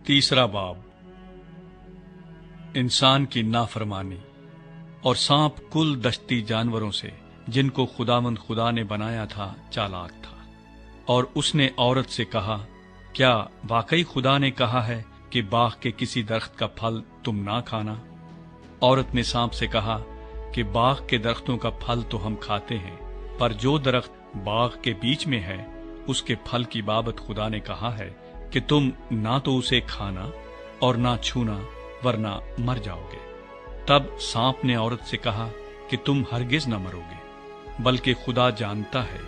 तीसरा बाब, इंसान की नाफरमानी। और सांप कुल दश्ती जानवरों से जिनको खुदावंद खुदा ने बनाया था चालाक था। और उसने औरत से कहा, क्या वाकई खुदा ने कहा है कि बाग के किसी दरख्त का फल तुम ना खाना? औरत ने सांप से कहा कि बाग के दरख्तों का फल तो हम खाते हैं, पर जो दरख्त बाग के बीच में है उसके फल की बाबत खुदा ने कहा है कि तुम ना तो उसे खाना और ना छूना, वरना मर जाओगे। तब सांप ने औरत से कहा कि तुम हरगिज न मरोगे, बल्कि खुदा जानता है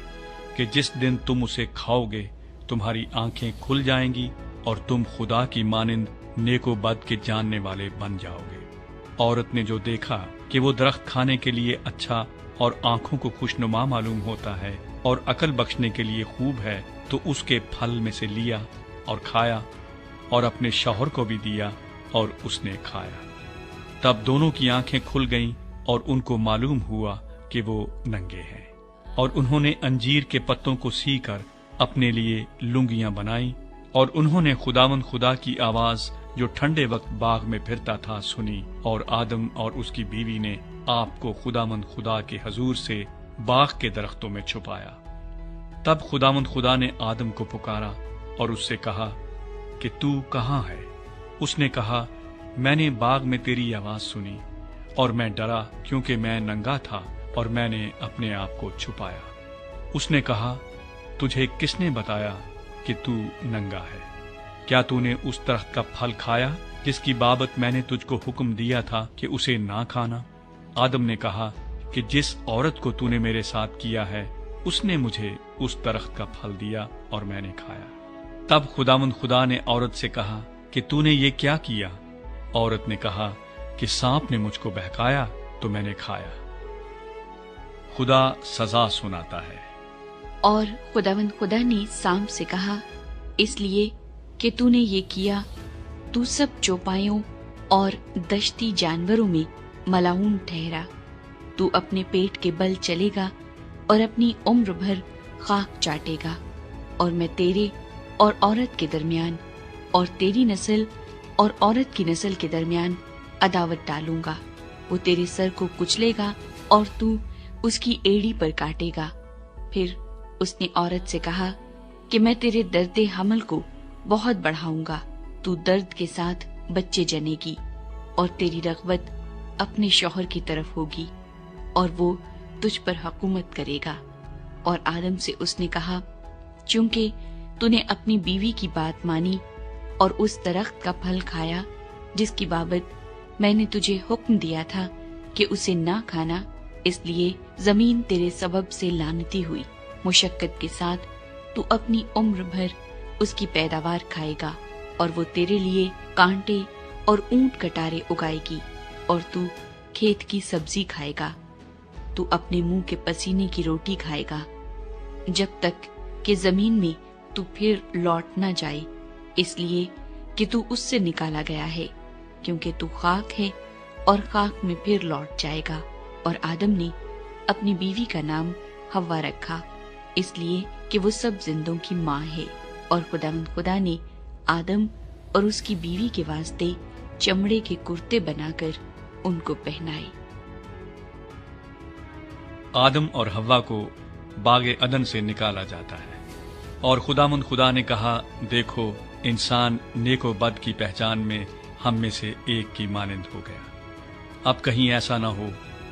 कि जिस दिन तुम उसे खाओगे तुम्हारी आंखें खुल जाएंगी और तुम खुदा की मानिंद नेको बद के जानने वाले बन जाओगे। औरत ने जो देखा कि वो दरख्त खाने के लिए अच्छा और आंखों को खुशनुमा मालूम होता है और अकल बख्शने के लिए खूब है, तो उसके फल में से लिया और खाया और अपने शौहर को भी दिया और उसने खाया। तब दोनों की आंखें खुल गईं और उनको मालूम हुआ कि वो नंगे हैं। और उन्होंने अंजीर के पत्तों को सीकर अपने लिए लुंगियां बनाई। और उन्होंने खुदावंद खुदा की आवाज जो ठंडे वक्त बाग में फिरता था सुनी। और आदम और उसकी बीवी ने आपको खुदावंद खुदा के हजूर से बाग के दरख्तों में छुपाया। तब खुदावंद खुदा ने आदम को पुकारा और उससे कहा कि तू कहाँ है? उसने कहा, मैंने बाग में तेरी आवाज सुनी और मैं डरा, क्योंकि मैं नंगा था और मैंने अपने आप को छुपाया। उसने कहा, तुझे किसने बताया कि तू नंगा है? क्या तूने उस दरख्त का फल खाया जिसकी बाबत मैंने तुझको हुक्म दिया था कि उसे ना खाना? आदम ने कहा कि जिस औरत को तूने मेरे साथ किया है उसने मुझे उस दरख्त का फल दिया और मैंने खाया। तब खुदावंद खुदा ने औरत से कहा कि तूने ये क्या किया? औरत ने कहा कि सांप ने मुझको बहकाया तो मैंने खाया। खुदा सजा सुनाता है। और खुदावंद खुदा ने सांप से कहा, इसलिए कि तूने ये किया, तू सब चौपायों और दश्ती जानवरों में मलाऊन ठहरा। तू अपने पेट के बल चलेगा और अपनी उम्र भर खाक चाटेगा। और मैं तेरे और औरत के दरमियान और तेरी नस्ल और औरत की नस्ल के दरमियान अदावत डालूंगा। वो तेरे सर को कुचलेगा और तू उसकी एड़ी पर काटेगा। फिर उसने औरत से कहा कि मैं तेरे दर्द हमल को बहुत बढ़ाऊंगा। तू दर्द के साथ बच्चे जनेगी और तेरी रग़बत अपने शौहर की तरफ होगी और वो तुझ पर हुकूमत करेगा। और आदम से उसने कहा, चूंकि तूने अपनी बीवी की बात मानी और उस दरख्त का फल खाया जिसकी बाबत मैंने तुझे हुक्म दिया था कि उसे ना खाना, इसलिए जमीन तेरे सबब से लानती हुई। मुशक्कत के साथ तू अपनी उम्र भर उसकी पैदावार खाएगा और वो तेरे लिए कांटे और ऊंट कटारे उगाएगी और तू खेत की सब्जी खाएगा। तू अपने मुंह के पसीने की रोटी खाएगा जब तक कि जमीन में तू फिर लौट न जाए, इसलिए कि तू उससे निकाला गया है, क्योंकि तू खाक है और खाक में फिर लौट जाएगा। और आदम ने अपनी बीवी का नाम हव्वा रखा, इसलिए कि वो सब जिंदों की माँ है। और खुदावंद खुदा ने आदम और उसकी बीवी के वास्ते चमड़े के कुर्ते बनाकर उनको पहनाए। आदम और हव्वा को बागे अदन से निकाला जाता है। और खुदावंद खुदा ने कहा, देखो, इंसान नेको बद की पहचान में हम में से एक की मानिंद हो गया। अब कहीं ऐसा न हो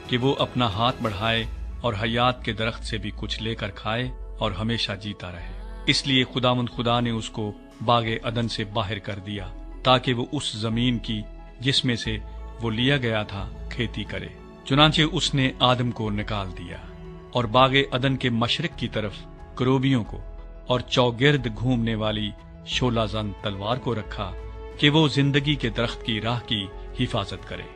कि वो अपना हाथ बढ़ाए और हयात के दरख्त से भी कुछ लेकर खाए और हमेशा जीता रहे। इसलिए खुदावंद खुदा ने उसको बागे अदन से बाहर कर दिया, ताकि वो उस जमीन की जिसमें से वो लिया गया था खेती करे। चुनांचे उसने आदम को निकाल दिया और बागे अदन के मशरिक की तरफ करोबियों को और चौगिर्द घूमने वाली शोलाजन तलवार को रखा कि वो जिंदगी के दरख्त की राह की हिफाजत करे।